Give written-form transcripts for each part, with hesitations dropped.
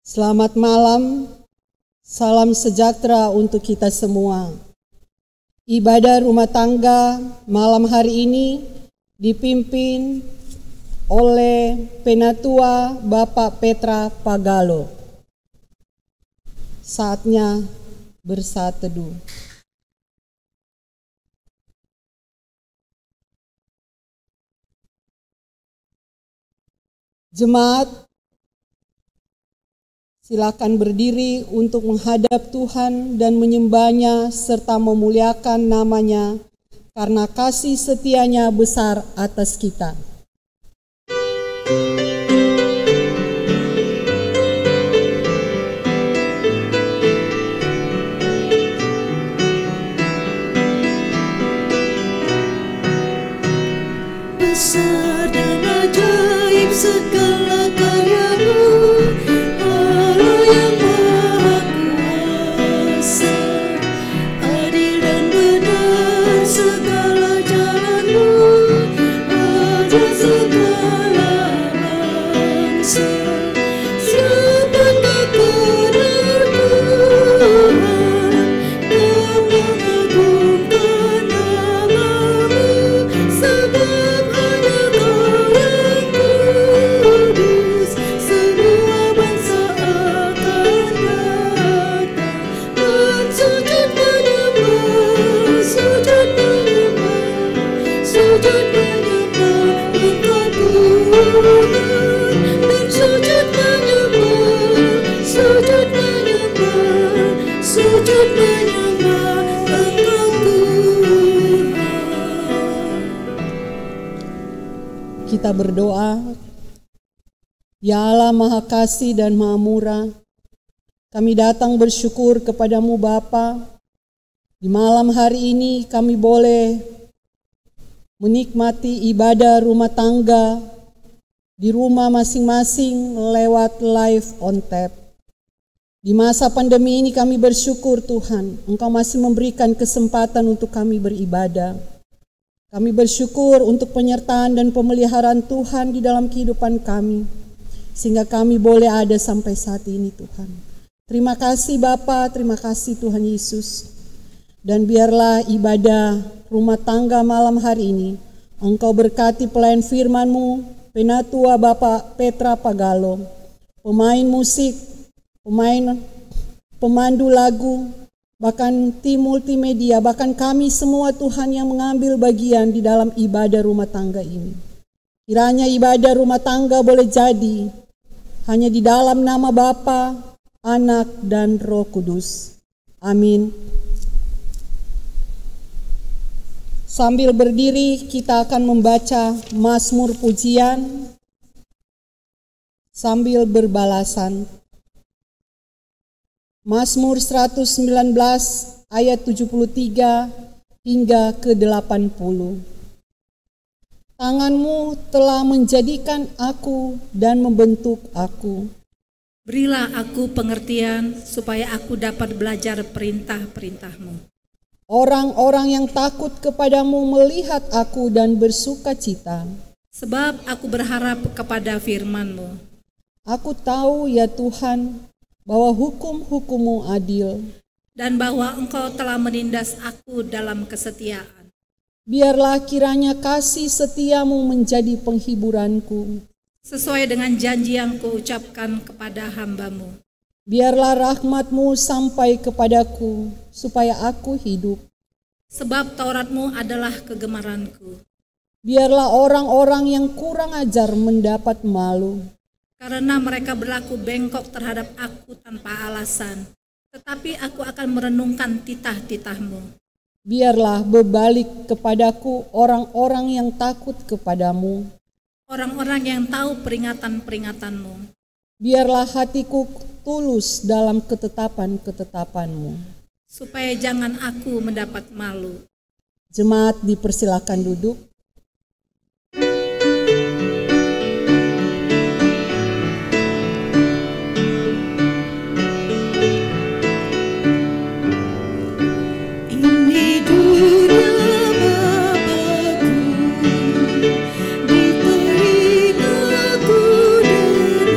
Selamat malam, salam sejahtera untuk kita semua. Ibadah rumah tangga malam hari ini dipimpin oleh Penatua Bapak Petra Pagalo. Saatnya bersaat teduh. Jemaat, silakan berdiri untuk menghadap Tuhan dan menyembahnya serta memuliakan namanya karena kasih setianya besar atas kita. Besar dan ajaib segala karya-Mu, Allah yang Maha Kuasa. Adil dan benar segala jalan-Mu, Raja segala bangsa. Siapakah Tuhan, kau mengagungkan nama-Mu, sebab hanya Kau yang kudus. Semua bangsa akan datang dan sujud menyembah, sujud menyembah, sujud menyembah Engkau Tuhan, dan sujud menyembah, sujud menyembah, sujud menyembah Engkau Tuhan. Kita berdoa. Ya Allah Maha Kasih dan Maha Murah, kami datang bersyukur kepadamu Bapa. Di malam hari ini kami boleh menikmati ibadah rumah tangga di rumah masing-masing lewat live on tap. Di masa pandemi ini kami bersyukur Tuhan, Engkau masih memberikan kesempatan untuk kami beribadah. Kami bersyukur untuk penyertaan dan pemeliharaan Tuhan di dalam kehidupan kami, sehingga kami boleh ada sampai saat ini Tuhan. Terima kasih Bapa, terima kasih Tuhan Yesus. Dan biarlah ibadah rumah tangga malam hari ini, Engkau berkati pelayan firman-Mu, Penatua Bapak Petra Pagalo, pemain musik, pemandu lagu, bahkan tim multimedia, bahkan kami semua Tuhan yang mengambil bagian di dalam ibadah rumah tangga ini. Kiranya ibadah rumah tangga boleh jadi hanya di dalam nama Bapa, Anak, dan Roh Kudus. Amin. Sambil berdiri kita akan membaca Mazmur pujian sambil berbalasan. Mazmur 119 ayat 73 hingga ke 80. Tangan-Mu telah menjadikan aku dan membentuk aku. Berilah aku pengertian supaya aku dapat belajar perintah-perintah-Mu. Orang-orang yang takut kepadamu melihat aku dan bersuka cita. Sebab aku berharap kepada firman-Mu. Aku tahu ya Tuhan bahwa hukum-hukum-Mu adil. Dan bahwa Engkau telah menindas aku dalam kesetiaan. Biarlah kiranya kasih setia-Mu menjadi penghiburanku. Sesuai dengan janji yang Kuucapkan kepada hamba-Mu. Biarlah rahmat-Mu sampai kepadaku, supaya aku hidup. Sebab Taurat-Mu adalah kegemaranku. Biarlah orang-orang yang kurang ajar mendapat malu. Karena mereka berlaku bengkok terhadap aku tanpa alasan. Tetapi aku akan merenungkan titah-titah-Mu. Biarlah berbalik kepadaku orang-orang yang takut kepadamu. Orang-orang yang tahu peringatan-peringatan-Mu. Biarlah hatiku tulus dalam ketetapan-ketetapan-Mu. Supaya jangan aku mendapat malu. Jemaat dipersilakan duduk. Ini dunia Bapakku, di telingaku dengar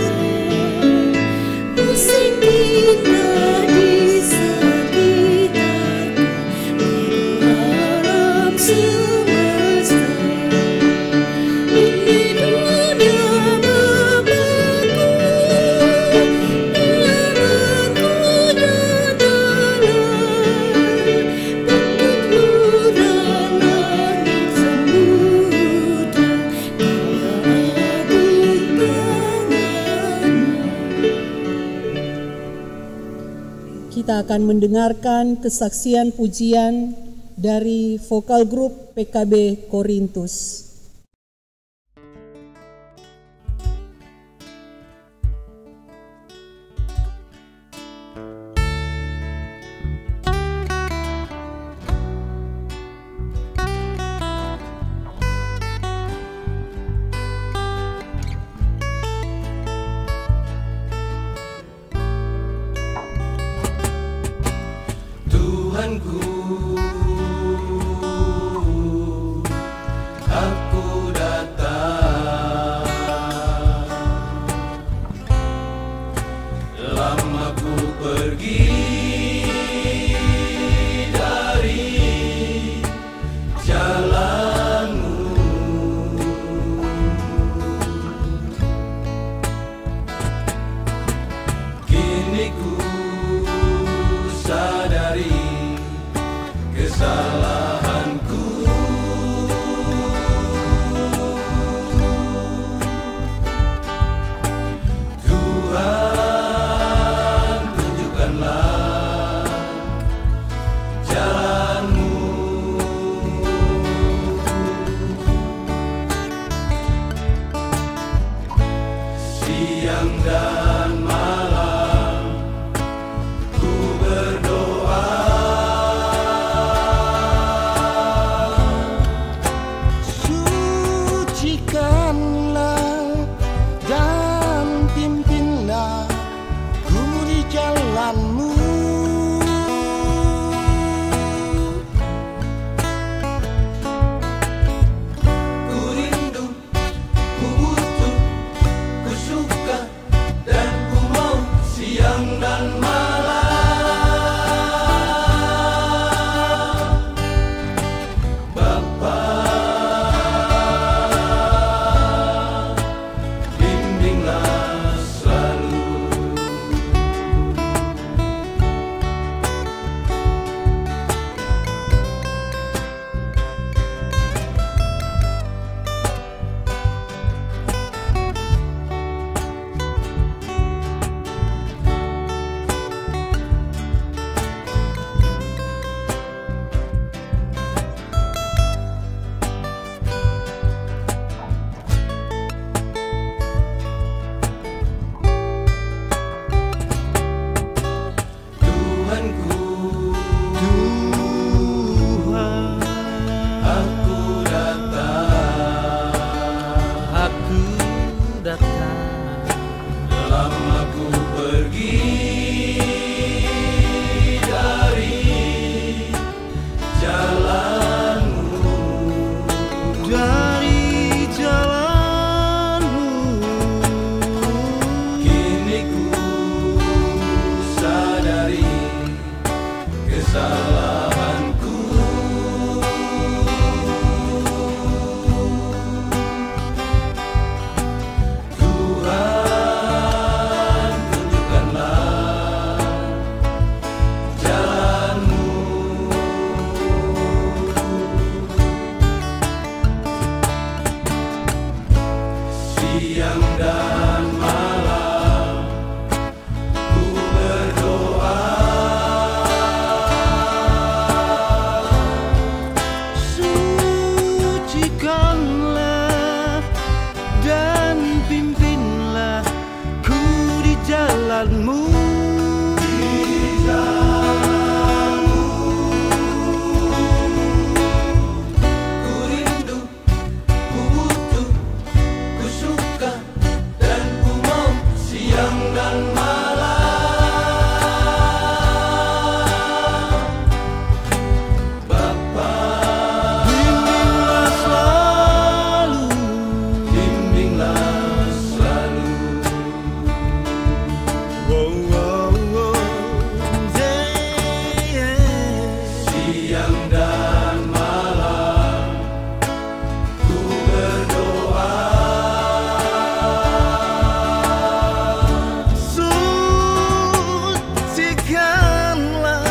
kita akan mendengarkan kesaksian pujian dari vokal grup PKB Korintus. Tuhanku, aku datang. Lama ku pergi dari jalanmu. Kini ku sadari kesalahanku. Tuhan, tunjukkanlah jalan-Mu. Siang dan malam ku berdoa. Sucikanlah dan pimpinlah ku di jalan-Mu. Ku rindu, ku butuh, ku suka, dan ku mau siang dan malam. Bapa, bimbinglah selalu. Tuhanku, Tuhan, aku datang. aku datang. Lama ku pergi dari jalan-Mu. Dari jalan-Mu. Kini ku sadari kesalahanku. Tuhan, tunjukkanlah jalan-Mu. Siang dan malam ku berdoa. Sucikanlah dan pimpinlah ku di jalan-Mu. Ku rindu, ku butuh, ku suka, dan ku mau siang dan malam. Bapa, Bimbinglah selalu. bimbinglah selalu. Oh, oh, oh. Yeah. Siang dan malam ku berdoa. Sucikanlah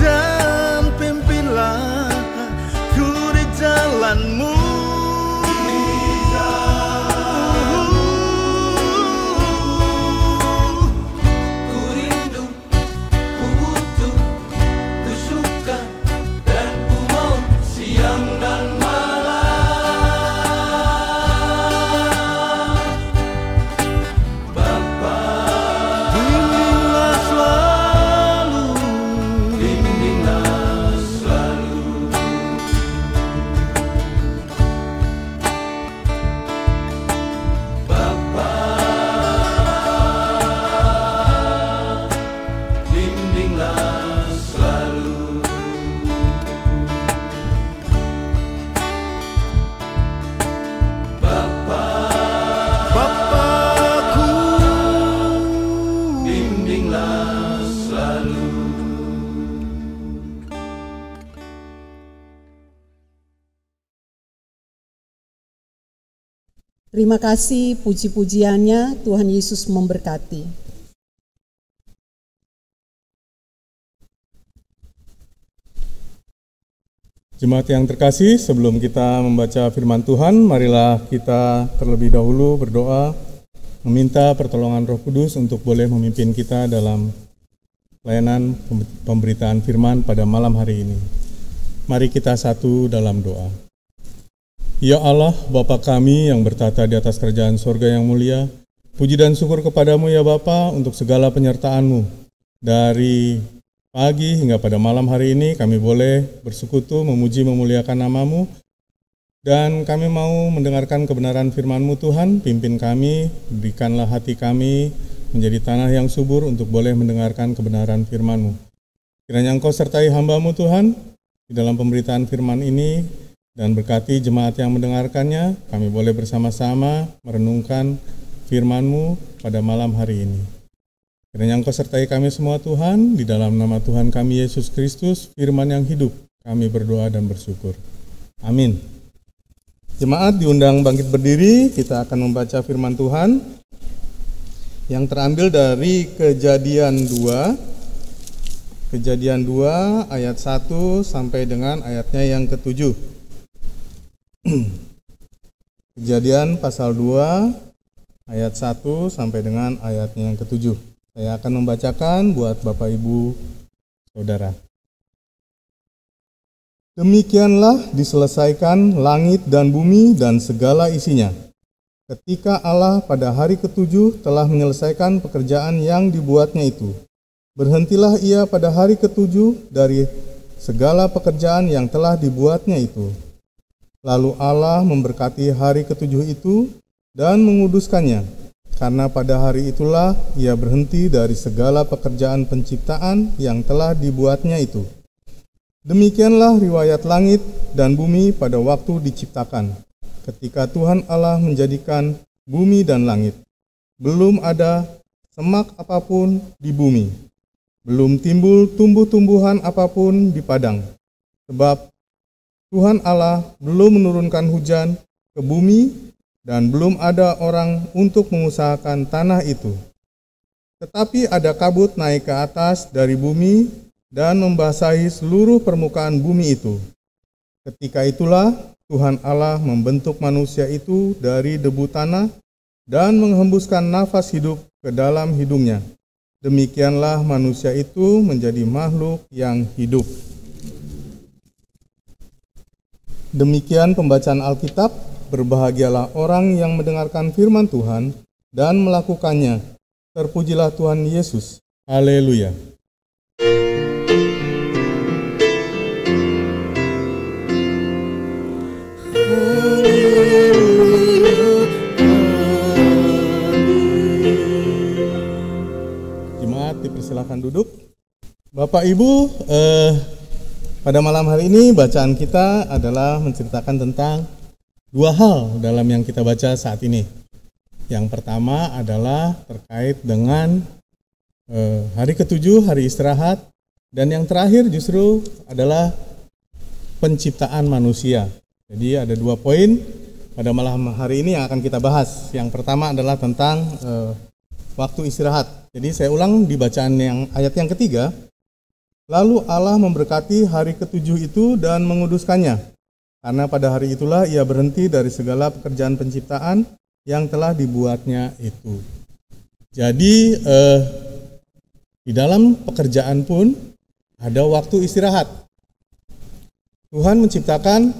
dan pimpinlah ku di jalan-Mu. Ku rindu, ku Terima kasih puji-pujiannya, Tuhan Yesus memberkati. Jemaat yang terkasih, sebelum kita membaca firman Tuhan, marilah kita terlebih dahulu berdoa, meminta pertolongan Roh Kudus untuk boleh memimpin kita dalam pelayanan pemberitaan firman pada malam hari ini. Mari kita satu dalam doa. Ya Allah, Bapa kami yang bertata di atas kerajaan sorga yang mulia, puji dan syukur kepadamu ya Bapa untuk segala penyertaan-Mu. Dari pagi hingga pada malam hari ini kami boleh bersekutu, memuji, memuliakan nama-Mu, dan kami mau mendengarkan kebenaran firman-Mu Tuhan. Pimpin kami, berikanlah hati kami menjadi tanah yang subur untuk boleh mendengarkan kebenaran firman-Mu. Kiranya Engkau sertai hamba-Mu Tuhan di dalam pemberitaan firman ini, dan berkati jemaat yang mendengarkannya. Kami boleh bersama-sama merenungkan firman-Mu pada malam hari ini. Kiranya Engkau sertai kami semua Tuhan, di dalam nama Tuhan kami Yesus Kristus, firman yang hidup, kami berdoa dan bersyukur. Amin. Jemaat diundang bangkit berdiri, kita akan membaca firman Tuhan yang terambil dari Kejadian 2 ayat 1 sampai dengan ayatnya yang ke-7. Kejadian pasal 2 ayat 1 sampai dengan ayatnya yang ke-7. Saya akan membacakan buat Bapak Ibu Saudara. Demikianlah diselesaikan langit dan bumi dan segala isinya, ketika Allah pada hari ke-7 telah menyelesaikan pekerjaan yang dibuatnya itu. Berhentilah ia pada hari ke-7 dari segala pekerjaan yang telah dibuatnya itu. Lalu Allah memberkati hari ke-7 itu dan menguduskannya, karena pada hari itulah ia berhenti dari segala pekerjaan penciptaan yang telah dibuatnya itu. Demikianlah riwayat langit dan bumi pada waktu diciptakan, ketika Tuhan Allah menjadikan bumi dan langit. Belum ada semak apapun di bumi, belum timbul tumbuh-tumbuhan apapun di padang, sebab Tuhan Allah belum menurunkan hujan ke bumi, dan belum ada orang untuk mengusahakan tanah itu. Tetapi ada kabut naik ke atas dari bumi dan membasahi seluruh permukaan bumi itu. Ketika itulah Tuhan Allah membentuk manusia itu dari debu tanah dan menghembuskan nafas hidup ke dalam hidungnya. Demikianlah manusia itu menjadi makhluk yang hidup. Demikian pembacaan Alkitab. Berbahagialah orang yang mendengarkan firman Tuhan dan melakukannya. Terpujilah Tuhan Yesus. Haleluya. Jemaat dipersilakan duduk. Bapak Ibu, pada malam hari ini bacaan kita adalah menceritakan tentang dua hal dalam yang kita baca saat ini. Yang pertama adalah terkait dengan hari ke-7, hari istirahat. Dan yang terakhir justru adalah penciptaan manusia. Jadi ada dua poin pada malam hari ini yang akan kita bahas. Yang pertama adalah tentang waktu istirahat. Jadi saya ulang di bacaan yang ayat yang ketiga. Lalu Allah memberkati hari ke-7 itu dan menguduskannya, karena pada hari itulah ia berhenti dari segala pekerjaan penciptaan yang telah dibuatnya itu. Jadi di dalam pekerjaan pun ada waktu istirahat. Tuhan menciptakan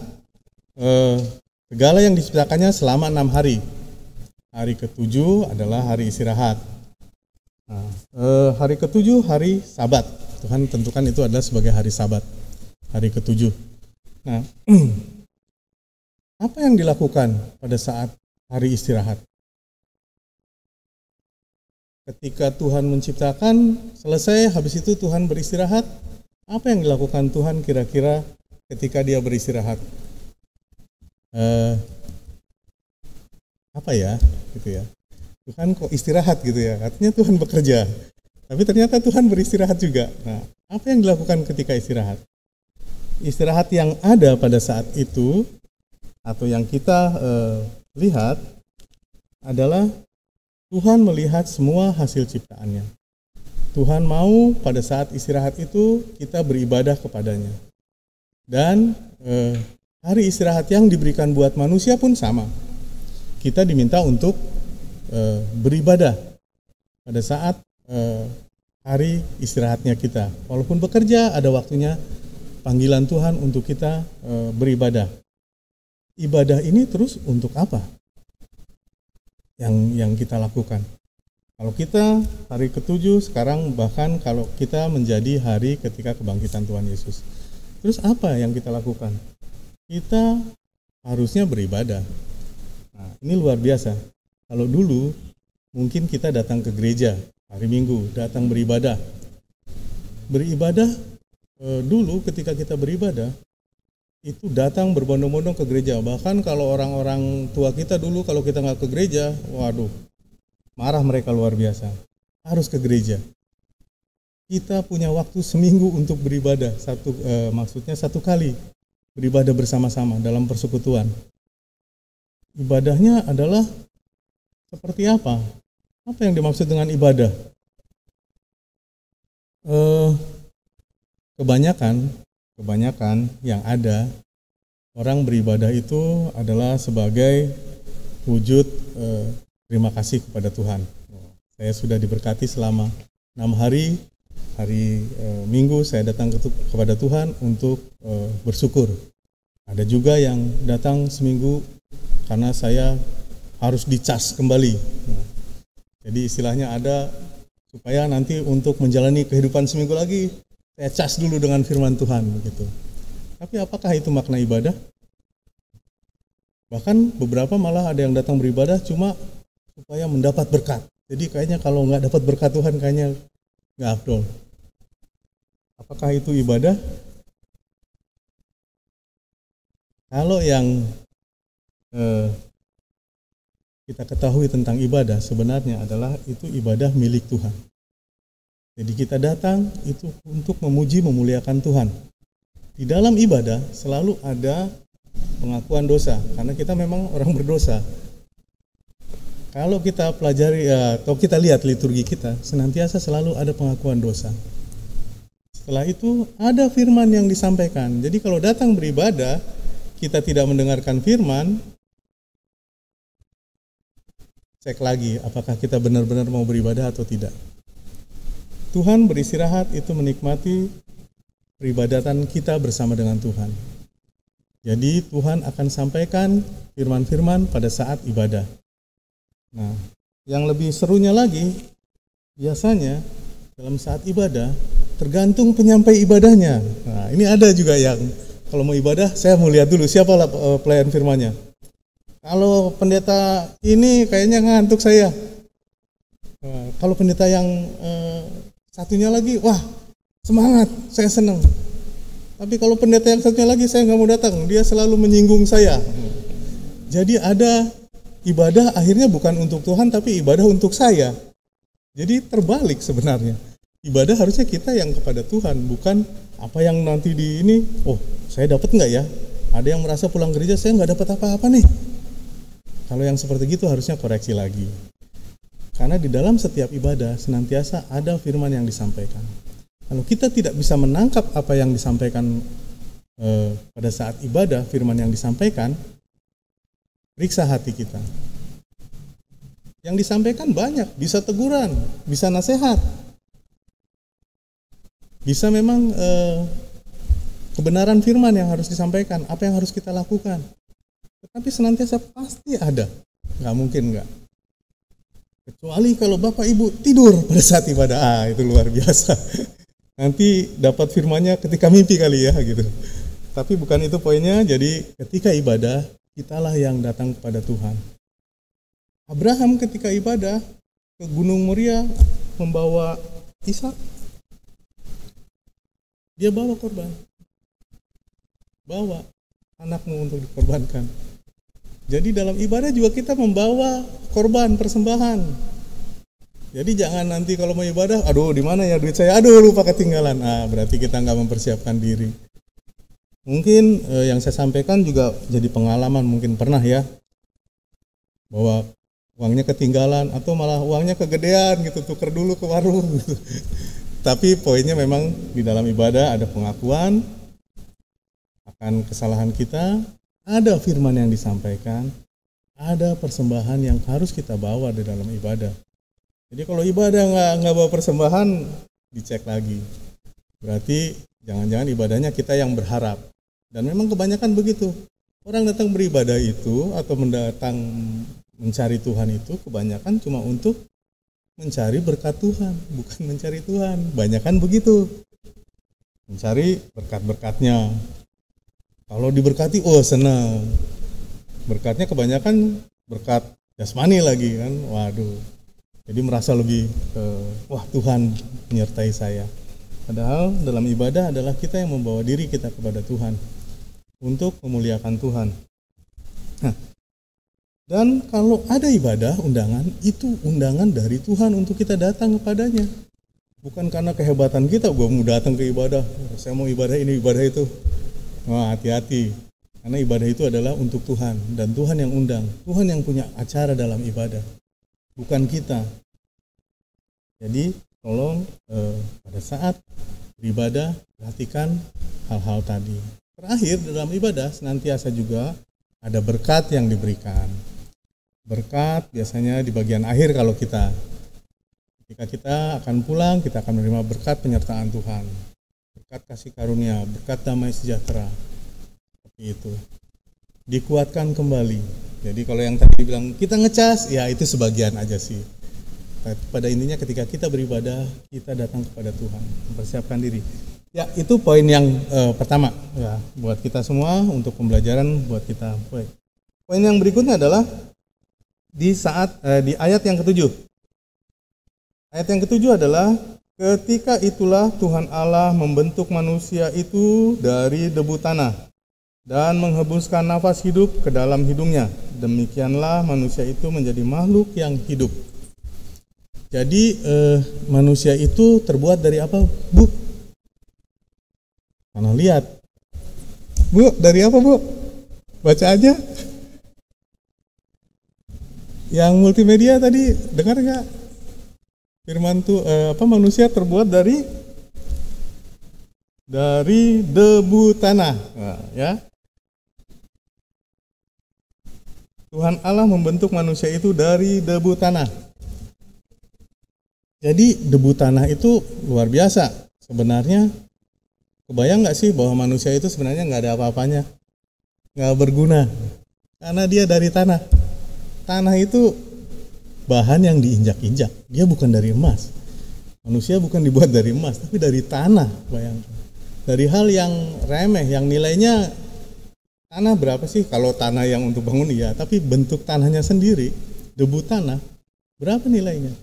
segala yang diciptakannya selama 6 hari. Hari ke-7 adalah hari istirahat. Nah, hari ke-7 hari Sabat. Tuhan tentukan itu adalah sebagai hari Sabat, hari ke-7. Nah, apa yang dilakukan pada saat hari istirahat? Ketika Tuhan menciptakan, selesai, habis itu Tuhan beristirahat. Apa yang dilakukan Tuhan kira-kira ketika dia beristirahat? Apa ya, gitu ya? Tuhan kok istirahat gitu ya? Artinya Tuhan bekerja, tapi ternyata Tuhan beristirahat juga. Nah, apa yang dilakukan ketika istirahat? Istirahat yang ada pada saat itu atau yang kita lihat adalah Tuhan melihat semua hasil ciptaannya. Tuhan mau pada saat istirahat itu kita beribadah kepadanya. Dan hari istirahat yang diberikan buat manusia pun sama. Kita diminta untuk beribadah pada saat hari istirahatnya kita. Walaupun bekerja, ada waktunya panggilan Tuhan untuk kita beribadah. Ibadah ini terus untuk apa? Yang kita lakukan. Kalau kita hari ke-7 sekarang, bahkan kalau kita menjadi hari ketika kebangkitan Tuhan Yesus. Terus apa yang kita lakukan? Kita harusnya beribadah. Nah, ini luar biasa. Kalau dulu mungkin kita datang ke gereja hari Minggu, datang beribadah. Beribadah dulu ketika kita beribadah itu datang berbondong-bondong ke gereja. Bahkan kalau orang-orang tua kita dulu kalau kita nggak ke gereja, waduh, marah mereka luar biasa. Harus ke gereja. Kita punya waktu seminggu untuk beribadah, maksudnya satu kali beribadah bersama-sama dalam persekutuan. Ibadahnya adalah seperti apa? Apa yang dimaksud dengan ibadah? Kebanyakan yang ada, orang beribadah itu adalah sebagai wujud terima kasih kepada Tuhan. Saya sudah diberkati selama 6 hari, Minggu saya datang kepada Tuhan untuk bersyukur. Ada juga yang datang seminggu karena saya harus dicas kembali. Jadi istilahnya ada supaya nanti untuk menjalani kehidupan seminggu lagi, saya cas dulu dengan firman Tuhan begitu. Tapi apakah itu makna ibadah? Bahkan beberapa malah ada yang datang beribadah cuma supaya mendapat berkat. Jadi kayaknya kalau nggak dapat berkat Tuhan kayaknya nggak afdol. Apakah itu ibadah? Kalau yang kita ketahui tentang ibadah sebenarnya adalah itu ibadah milik Tuhan. Jadi kita datang itu untuk memuji, memuliakan Tuhan. Di dalam ibadah selalu ada pengakuan dosa, karena kita memang orang berdosa. Kalau kita pelajari atau kita lihat liturgi kita, senantiasa selalu ada pengakuan dosa. Setelah itu ada firman yang disampaikan. Jadi kalau datang beribadah, kita tidak mendengarkan firman, cek lagi apakah kita benar-benar mau beribadah atau tidak. Tuhan beristirahat itu menikmati peribadatan kita bersama dengan Tuhan. Jadi Tuhan akan sampaikan firman-firman pada saat ibadah. Nah, yang lebih serunya lagi, biasanya dalam saat ibadah tergantung penyampai ibadahnya. Nah, ini ada juga yang kalau mau ibadah, saya mau lihat dulu siapa pelayan firmannya. Kalau pendeta ini kayaknya ngantuk saya. Kalau pendeta yang satunya lagi, wah semangat, saya senang. Tapi kalau pendeta yang satunya lagi, saya nggak mau datang, dia selalu menyinggung saya. Jadi ada ibadah akhirnya bukan untuk Tuhan, tapi ibadah untuk saya. Jadi terbalik sebenarnya. Ibadah harusnya kita yang kepada Tuhan, bukan apa yang nanti di ini, oh saya dapat nggak ya? Ada yang merasa pulang gereja, saya nggak dapat apa-apa nih. Kalau yang seperti itu harusnya koreksi lagi. Karena di dalam setiap ibadah senantiasa ada firman yang disampaikan. Kalau kita tidak bisa menangkap apa yang disampaikan pada saat ibadah, firman yang disampaikan, periksa hati kita. Yang disampaikan banyak, bisa teguran, bisa nasihat, bisa memang kebenaran firman yang harus disampaikan, apa yang harus kita lakukan. Tetapi senantiasa pasti ada, nggak mungkin nggak. Kecuali kalau Bapak Ibu tidur pada saat ibadah, itu luar biasa. Nanti dapat firmannya ketika mimpi kali ya gitu. Tapi bukan itu poinnya. Jadi ketika ibadah, kitalah yang datang kepada Tuhan. Abraham ketika ibadah ke Gunung Moria membawa Ishak. Dia bawa korban. Bawa anakmu untuk dikorbankan. Jadi dalam ibadah juga kita membawa korban, persembahan. Jadi jangan nanti kalau mau ibadah, aduh di mana ya duit saya, aduh lupa ketinggalan. Berarti kita nggak mempersiapkan diri. Mungkin yang saya sampaikan juga jadi pengalaman, mungkin pernah ya, bahwa uangnya ketinggalan atau malah uangnya kegedean gitu, tuker dulu ke warung gitu. Tapi poinnya memang di dalam ibadah ada pengakuan akan kesalahan kita, ada firman yang disampaikan, ada persembahan yang harus kita bawa di dalam ibadah. Jadi kalau ibadah nggak bawa persembahan, dicek lagi. Berarti jangan-jangan ibadahnya kita yang berharap. Dan memang kebanyakan begitu. Orang datang beribadah itu atau mendatang mencari Tuhan itu kebanyakan cuma untuk mencari berkat Tuhan, bukan mencari Tuhan. Banyakan begitu. Mencari berkat-berkatnya. Kalau diberkati, oh senang. Berkatnya kebanyakan berkat jasmani lagi kan. Waduh. Jadi merasa lebih wah Tuhan menyertai saya. Padahal dalam ibadah adalah kita yang membawa diri kita kepada Tuhan untuk memuliakan Tuhan. Nah, dan kalau ada ibadah, undangan, itu undangan dari Tuhan untuk kita datang kepadanya. Bukan karena kehebatan kita, gue mau datang ke ibadah, saya mau ibadah ini, ibadah itu. Wah, hati-hati. Karena ibadah itu adalah untuk Tuhan, dan Tuhan yang undang. Tuhan yang punya acara dalam ibadah, bukan kita. Jadi, tolong pada saat beribadah, perhatikan hal-hal tadi. Terakhir, dalam ibadah senantiasa juga ada berkat yang diberikan. Berkat biasanya di bagian akhir kalau ketika kita akan pulang, kita akan menerima berkat penyertaan Tuhan. Berkat kasih karunia, berkat damai sejahtera. Seperti itu. Dikuatkan kembali. Jadi kalau yang tadi bilang kita ngecas, ya itu sebagian aja sih. Tapi pada intinya ketika kita beribadah, kita datang kepada Tuhan, mempersiapkan diri. Ya, itu poin yang pertama ya buat kita semua untuk pembelajaran buat kita. Poin yang berikutnya adalah di ayat yang ke-7. Ayat yang ke-7 adalah ketika itulah Tuhan Allah membentuk manusia itu dari debu tanah dan menghembuskan nafas hidup ke dalam hidungnya. Demikianlah manusia itu menjadi makhluk yang hidup. Jadi manusia itu terbuat dari apa, Bu? Mana lihat. Bu, dari apa, Bu? Baca aja. Yang multimedia tadi dengar nggak? Firman tuh manusia terbuat dari debu tanah. Nah, ya. Tuhan Allah membentuk manusia itu dari debu tanah. Jadi debu tanah itu luar biasa. Sebenarnya kebayang nggak sih bahwa manusia itu sebenarnya nggak ada apa-apanya, nggak berguna, karena dia dari tanah. Tanah itu bahan yang diinjak-injak, dia bukan dari emas. Manusia bukan dibuat dari emas, tapi dari tanah. Bayangkan, dari hal yang remeh, yang nilainya tanah berapa sih? Kalau tanah yang untuk bangun iya, tapi bentuk tanahnya sendiri, debu tanah, berapa nilainya?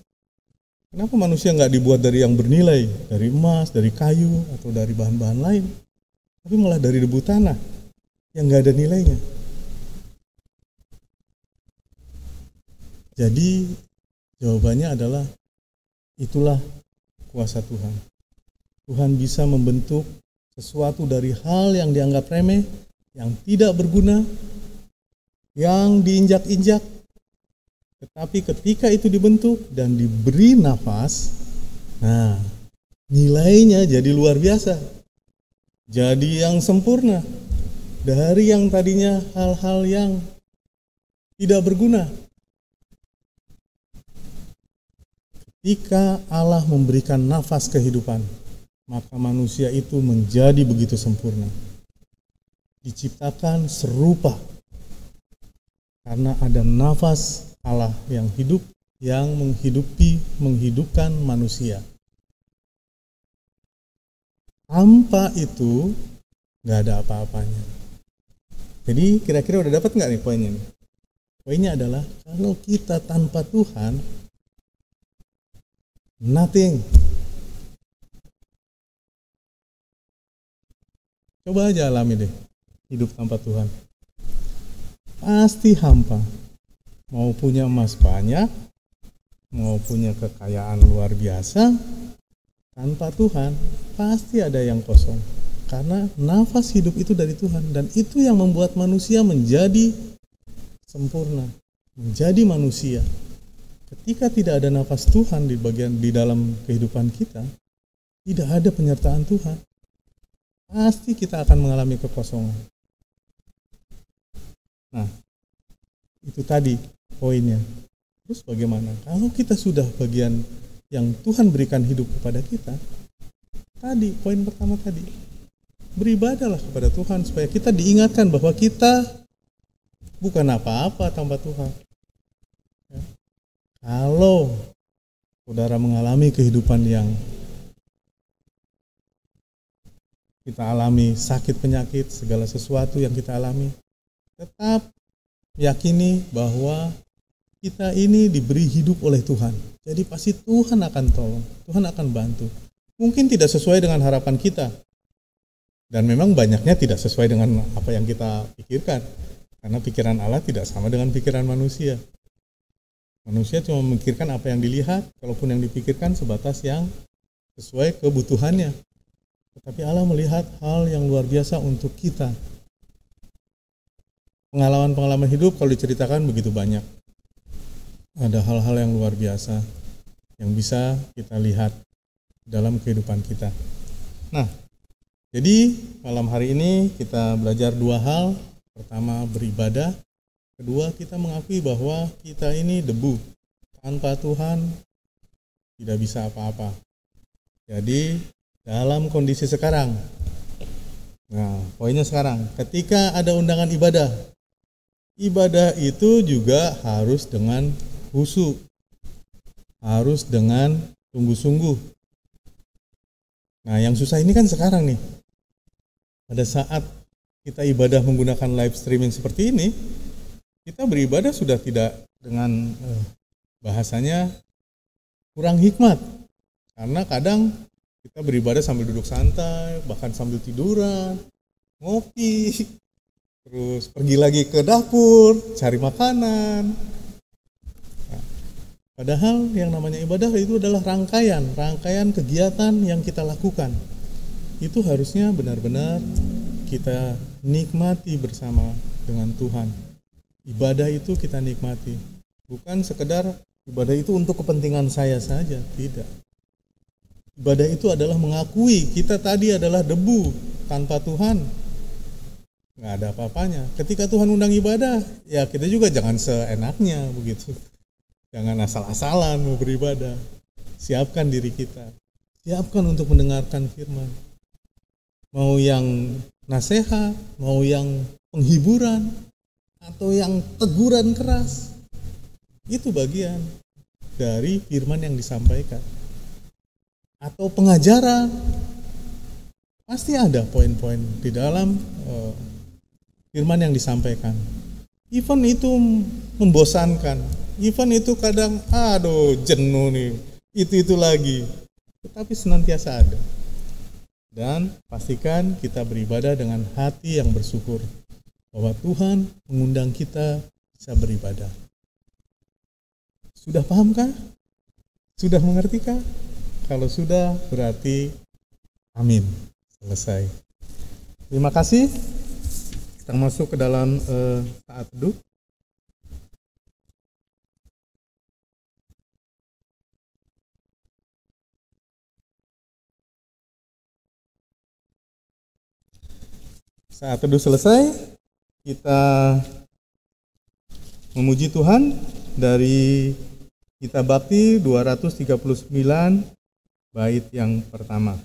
Kenapa manusia nggak dibuat dari yang bernilai, dari emas, dari kayu, atau dari bahan-bahan lain, tapi malah dari debu tanah yang nggak ada nilainya? Jadi jawabannya adalah itulah kuasa Tuhan. Tuhan bisa membentuk sesuatu dari hal yang dianggap remeh, yang tidak berguna, yang diinjak-injak. Tetapi ketika itu dibentuk dan diberi nafas, nah nilainya jadi luar biasa. Jadi yang sempurna. Dari yang tadinya hal-hal yang tidak berguna. Ketika Allah memberikan nafas kehidupan, maka manusia itu menjadi begitu sempurna. Diciptakan serupa. Karena ada nafas Allah yang hidup, yang menghidupkan manusia. Tanpa itu nggak ada apa-apanya. Jadi kira-kira udah dapat nggak nih poinnya? Poinnya adalah kalau kita tanpa Tuhan, nothing. Coba aja alami deh hidup tanpa Tuhan. Pasti hampa. Mau punya emas banyak, mau punya kekayaan luar biasa, tanpa Tuhan pasti ada yang kosong. Karena nafas hidup itu dari Tuhan, dan itu yang membuat manusia menjadi sempurna. menjadi manusia, ketika tidak ada nafas Tuhan di dalam kehidupan kita, tidak ada penyertaan Tuhan, pasti kita akan mengalami kekosongan. Nah, itu tadi poinnya. Terus bagaimana? Kalau kita sudah bagian yang Tuhan berikan hidup kepada kita, tadi, poin pertama tadi, beribadahlah kepada Tuhan supaya kita diingatkan bahwa kita bukan apa-apa tanpa Tuhan. Ya. Kalau saudara mengalami kehidupan yang kita alami, sakit penyakit, segala sesuatu yang kita alami, tetap yakini bahwa kita ini diberi hidup oleh Tuhan. Jadi pasti Tuhan akan tolong, Tuhan akan bantu. Mungkin tidak sesuai dengan harapan kita. Dan memang banyaknya tidak sesuai dengan apa yang kita pikirkan. Karena pikiran Allah tidak sama dengan pikiran manusia. Manusia cuma memikirkan apa yang dilihat, kalaupun yang dipikirkan sebatas yang sesuai kebutuhannya. Tetapi Allah melihat hal yang luar biasa untuk kita. Pengalaman-pengalaman hidup kalau diceritakan begitu banyak. Ada hal-hal yang luar biasa yang bisa kita lihat dalam kehidupan kita. Nah, jadi malam hari ini kita belajar dua hal. Pertama, beribadah. Kedua, kita mengakui bahwa kita ini debu. Tanpa Tuhan tidak bisa apa-apa. Jadi dalam kondisi sekarang, nah poinnya sekarang, ketika ada undangan ibadah, ibadah itu juga harus dengan khusyuk, harus dengan sungguh-sungguh. Nah yang susah ini kan sekarang nih, pada saat kita ibadah menggunakan live streaming seperti ini, kita beribadah sudah tidak dengan bahasanya kurang hikmat. Karena kadang kita beribadah sambil duduk santai, bahkan sambil tiduran, ngopi, terus pergi lagi ke dapur, cari makanan. Nah, padahal yang namanya ibadah itu adalah rangkaian kegiatan yang kita lakukan. Itu harusnya benar-benar kita nikmati bersama dengan Tuhan. Ibadah itu kita nikmati. Bukan sekedar ibadah itu untuk kepentingan saya saja, tidak. Ibadah itu adalah mengakui kita tadi adalah debu, tanpa Tuhan nggak ada apa-apanya. Ketika Tuhan undang ibadah, ya kita juga jangan seenaknya begitu. Jangan asal-asalan mau beribadah. Siapkan diri kita. Siapkan untuk mendengarkan firman. Mau yang nasihat, mau yang penghiburan, atau yang teguran keras, itu bagian dari firman yang disampaikan. Atau pengajaran, pasti ada poin-poin di dalam firman yang disampaikan. Even itu membosankan, even itu kadang jenuh nih, itu lagi, tetapi senantiasa ada. Dan pastikan kita beribadah dengan hati yang bersyukur bahwa Tuhan mengundang kita bisa beribadah. Sudah pahamkah? Sudah mengertikah? Kalau sudah berarti amin. Selesai. Terima kasih. Kita masuk ke dalam saat teduh. Saat teduh selesai, kita memuji Tuhan dari Kitab Bakti 239 bait yang pertama.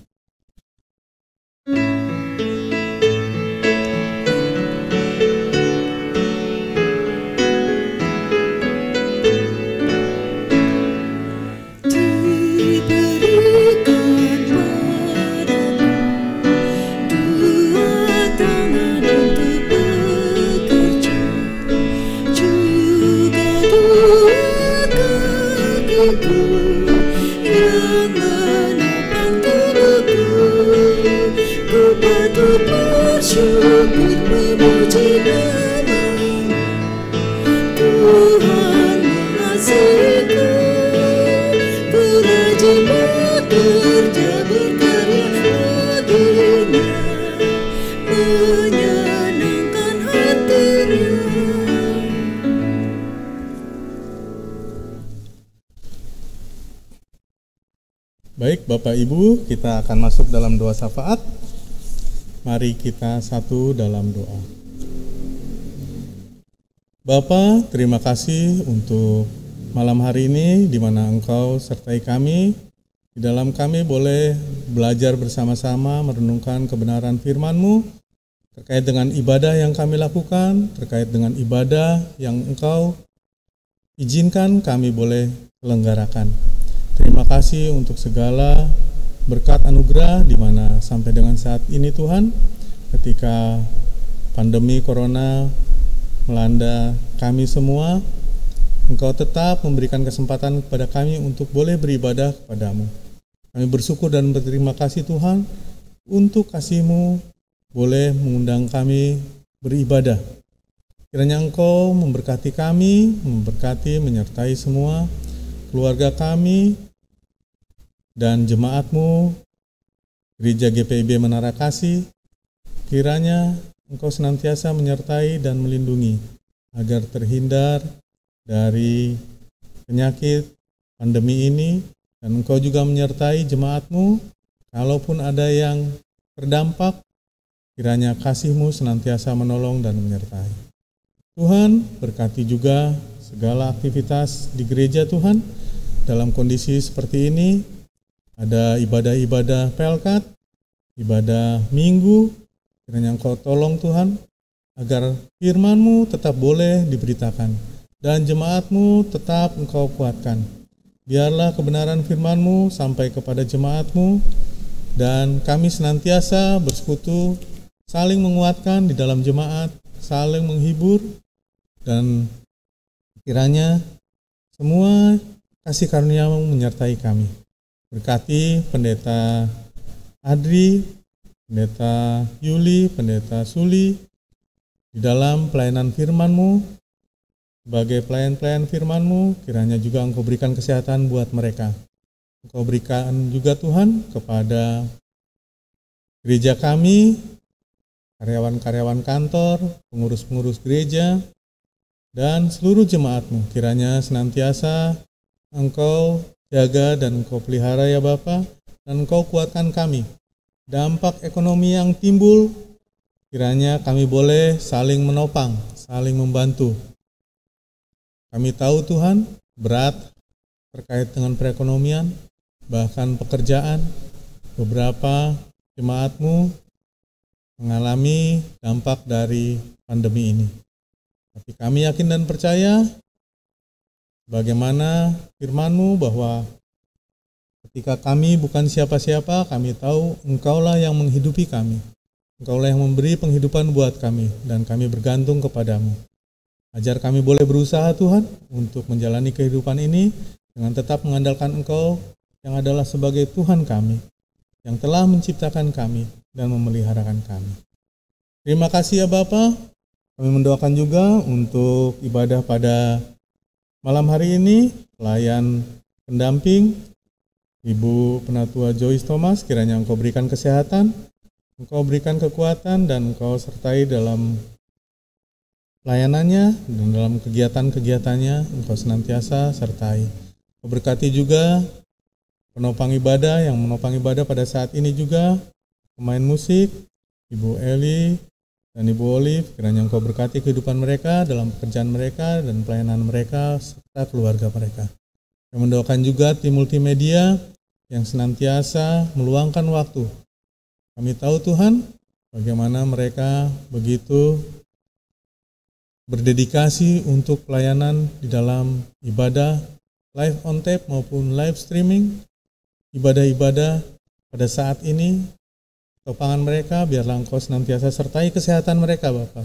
Baik, Bapak Ibu, kita akan masuk dalam doa syafaat. Mari kita satu dalam doa. Bapa, terima kasih untuk malam hari ini di mana Engkau sertai kami. Di dalam kami boleh belajar bersama-sama merenungkan kebenaran firman-Mu terkait dengan ibadah yang kami lakukan, terkait dengan ibadah yang Engkau izinkan kami boleh selenggarakan. Terima kasih untuk segala berkat anugerah di mana sampai dengan saat ini Tuhan, ketika pandemi corona melanda kami semua, Engkau tetap memberikan kesempatan kepada kami untuk boleh beribadah kepadamu. Kami bersyukur dan berterima kasih Tuhan untuk kasih-Mu boleh mengundang kami beribadah. Kiranya Engkau memberkati kami, memberkati menyertai semua keluarga kami, dan jemaat-Mu, Gereja GPIB Menara Kasih, kiranya Engkau senantiasa menyertai dan melindungi agar terhindar dari penyakit pandemi ini, dan Engkau juga menyertai jemaat-Mu, kalaupun ada yang terdampak, kiranya kasih-Mu senantiasa menolong dan menyertai. Tuhan, berkati juga segala aktivitas di gereja Tuhan, dalam kondisi seperti ini, ada ibadah-ibadah Pelkat, ibadah Minggu, kiranya Engkau tolong Tuhan, agar firman-Mu tetap boleh diberitakan, dan jemaat-Mu tetap Engkau kuatkan. Biarlah kebenaran firman-Mu sampai kepada jemaat-Mu, dan kami senantiasa bersekutu, saling menguatkan di dalam jemaat, saling menghibur, dan kiranya semua kasih karunia-Mu menyertai kami. Berkati Pendeta Adri, Pendeta Yuli, Pendeta Suli, di dalam pelayanan firman-Mu, sebagai pelayan-pelayan firman-Mu, kiranya juga Engkau berikan kesehatan buat mereka. Engkau berikan juga Tuhan kepada gereja kami, karyawan-karyawan kantor, pengurus-pengurus gereja, dan seluruh jemaat-Mu, kiranya senantiasa Engkau jaga dan Engkau pelihara ya Bapa, dan Engkau kuatkan kami. Dampak ekonomi yang timbul, kiranya kami boleh saling menopang, saling membantu. Kami tahu Tuhan, berat terkait dengan perekonomian, bahkan pekerjaan. Beberapa jemaat-Mu mengalami dampak dari pandemi ini. Tapi kami yakin dan percaya, bagaimana firman-Mu bahwa ketika kami bukan siapa-siapa, kami tahu Engkaulah yang menghidupi kami. Engkaulah yang memberi penghidupan buat kami, dan kami bergantung kepadamu. Ajar kami boleh berusaha Tuhan untuk menjalani kehidupan ini dengan tetap mengandalkan Engkau yang adalah sebagai Tuhan kami, yang telah menciptakan kami dan memeliharakan kami. Terima kasih ya Bapa. Kami mendoakan juga untuk ibadah pada malam hari ini, pelayan pendamping, Ibu Penatua Joyce Thomas, kiranya Engkau berikan kesehatan, Engkau berikan kekuatan, dan Engkau sertai dalam pelayanannya dan dalam kegiatan-kegiatannya, Engkau senantiasa sertai. Engkau berkati juga penopang ibadah yang menopang ibadah pada saat ini juga, pemain musik, Ibu Eli dan Ibu Olive, kiranya Engkau berkati kehidupan mereka dalam pekerjaan mereka dan pelayanan mereka serta keluarga mereka. Kami mendoakan juga tim multimedia yang senantiasa meluangkan waktu. Kami tahu Tuhan, bagaimana mereka begitu berdedikasi untuk pelayanan di dalam ibadah live on tape maupun live streaming, ibadah-ibadah pada saat ini. Topangan mereka, biarlah Engkau senantiasa sertai kesehatan mereka, Bapa.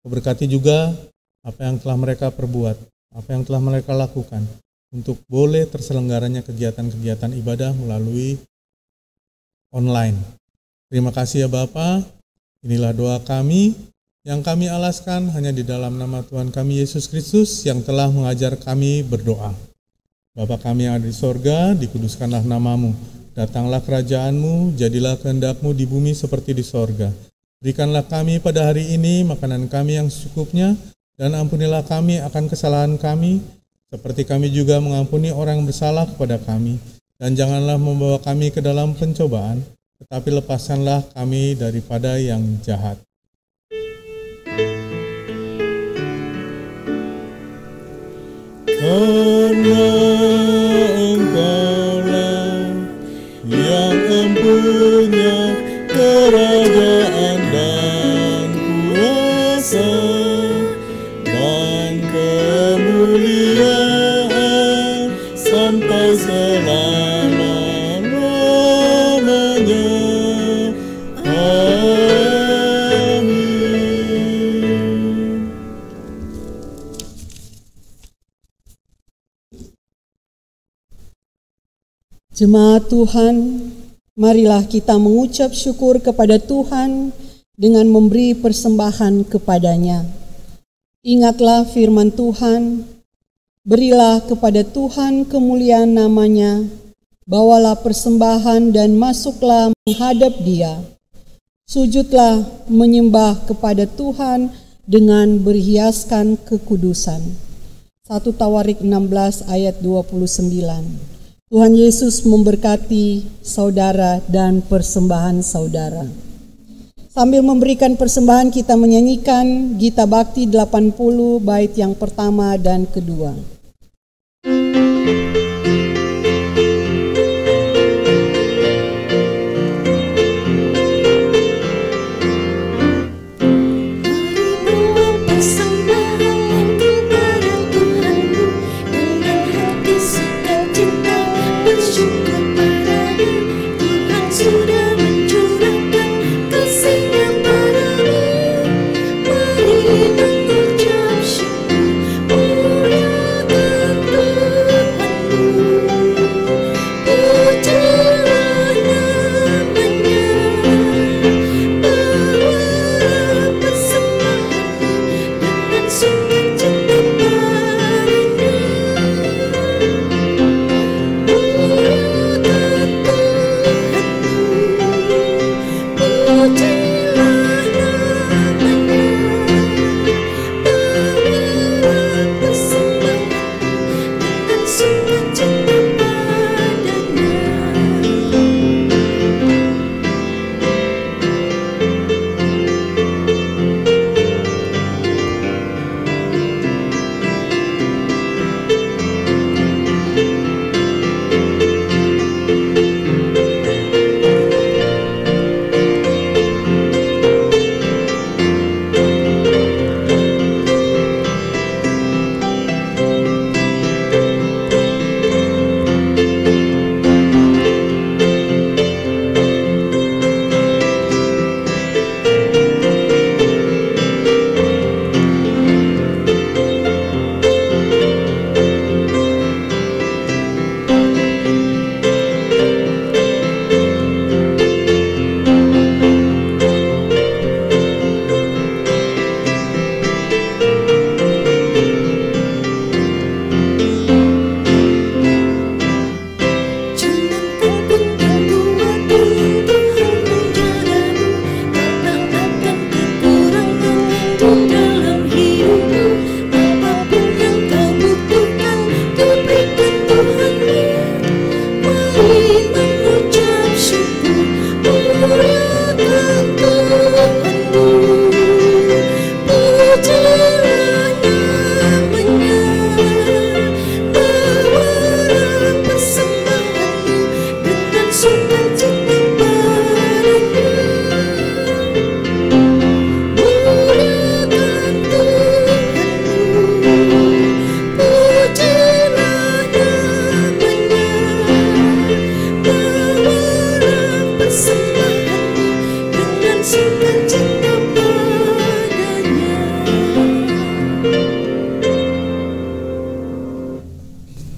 Berkati juga apa yang telah mereka perbuat, apa yang telah mereka lakukan, untuk boleh terselenggaranya kegiatan-kegiatan ibadah melalui online. Terima kasih ya Bapa. Inilah doa kami yang kami alaskan hanya di dalam nama Tuhan kami Yesus Kristus yang telah mengajar kami berdoa. Bapa kami yang ada di sorga, dikuduskanlah namamu. Datanglah kerajaan-Mu, jadilah kehendak-Mu di bumi seperti di sorga. Berikanlah kami pada hari ini makanan kami yang secukupnya, dan ampunilah kami akan kesalahan kami, seperti kami juga mengampuni orang yang bersalah kepada kami. dan janganlah membawa kami ke dalam pencobaan, tetapi lepaskanlah kami daripada yang jahat. Karena Engkaulah yang empunya kerajaan dan kuasa dan kemuliaan sampai selama-lamanya. Amin. Jemaat Tuhan, marilah kita mengucap syukur kepada Tuhan dengan memberi persembahan kepadanya. Ingatlah firman Tuhan, berilah kepada Tuhan kemuliaan namanya, bawalah persembahan dan masuklah menghadap Dia. Sujudlah menyembah kepada Tuhan dengan berhiaskan kekudusan. 1 Tawarik 16 ayat 29. Tuhan Yesus memberkati saudara dan persembahan saudara. Sambil memberikan persembahan, kita menyanyikan Gita Bakti 80 bait yang pertama dan kedua.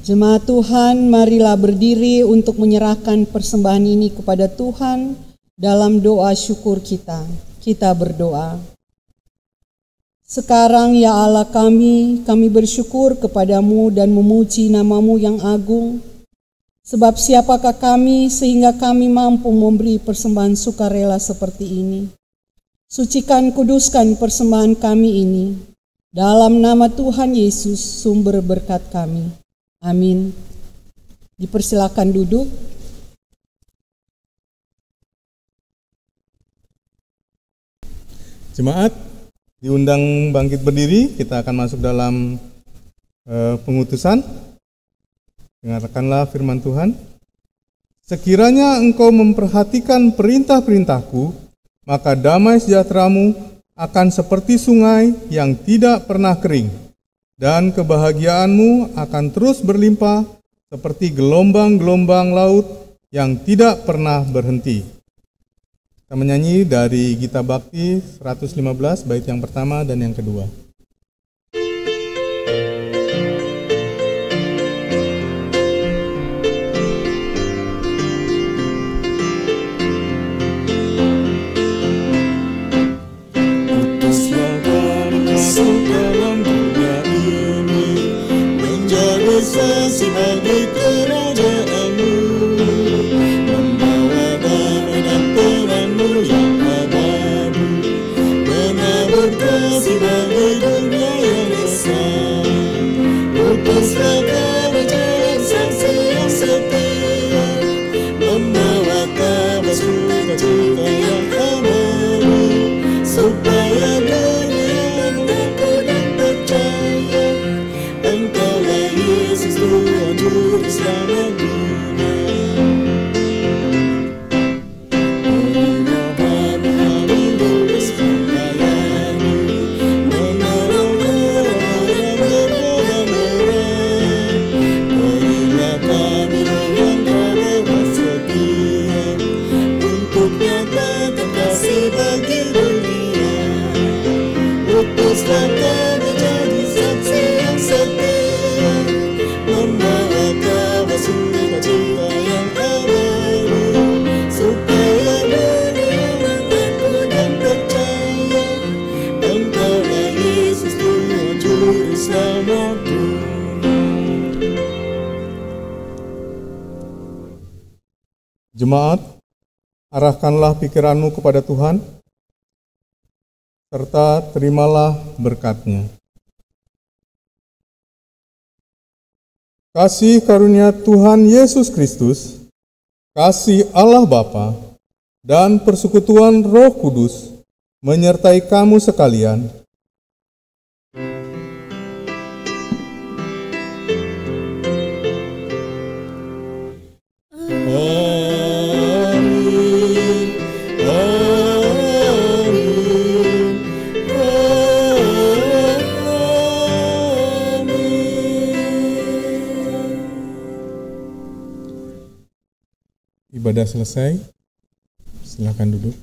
Jemaat Tuhan, marilah berdiri untuk menyerahkan persembahan ini kepada Tuhan dalam doa syukur kita. Kita berdoa. Sekarang ya Allah kami bersyukur kepadamu dan memuji namamu yang agung. Sebab siapakah kami sehingga kami mampu memberi persembahan sukarela seperti ini. Sucikan, kuduskan persembahan kami ini. Dalam nama Tuhan Yesus, sumber berkat kami. Amin. Dipersilakan duduk. Jemaat diundang bangkit berdiri, kita akan masuk dalam pengutusan. Dengarkanlah firman Tuhan. Sekiranya engkau memperhatikan perintah-perintahku, maka damai sejahteramu akan seperti sungai yang tidak pernah kering, dan kebahagiaanmu akan terus berlimpah seperti gelombang-gelombang laut yang tidak pernah berhenti. Kita menyanyi dari Gita Bakti 115, bait yang pertama dan yang kedua. Utuslah kami masuk dalam dunia ini, menjadi saksi bagi kerajaan-Mu, membawa damai dan terang-Mu yang abadi, menabur kasih bagi dunia yang resah. Utuslah kami jadi saksi yang setia, membawa kabar sukacita yang abadi, supaya dunia mengaku dan percaya Engkaulah Yesus Tuhan Juru Selamat dunia. Berilah kami lurus melayani, menolong orang bergodang orang. Berilah kami yang terlewat setia, untuk nyatakan kasih bagi dunia. Utuslah kami jadi saksi yang setia, membawa kabar sukacita yang abadi, supaya dunia mengaku dan percaya Engkaulah Yesus Tuhan Juru Selamat dunia. Jemaat, arahkanlah pikiranmu kepada Tuhan, serta terimalah berkat-Nya. Kasih karunia Tuhan Yesus Kristus, kasih Allah Bapa, dan persekutuan Roh Kudus menyertai kamu sekalian. Ibadah selesai, silakan duduk.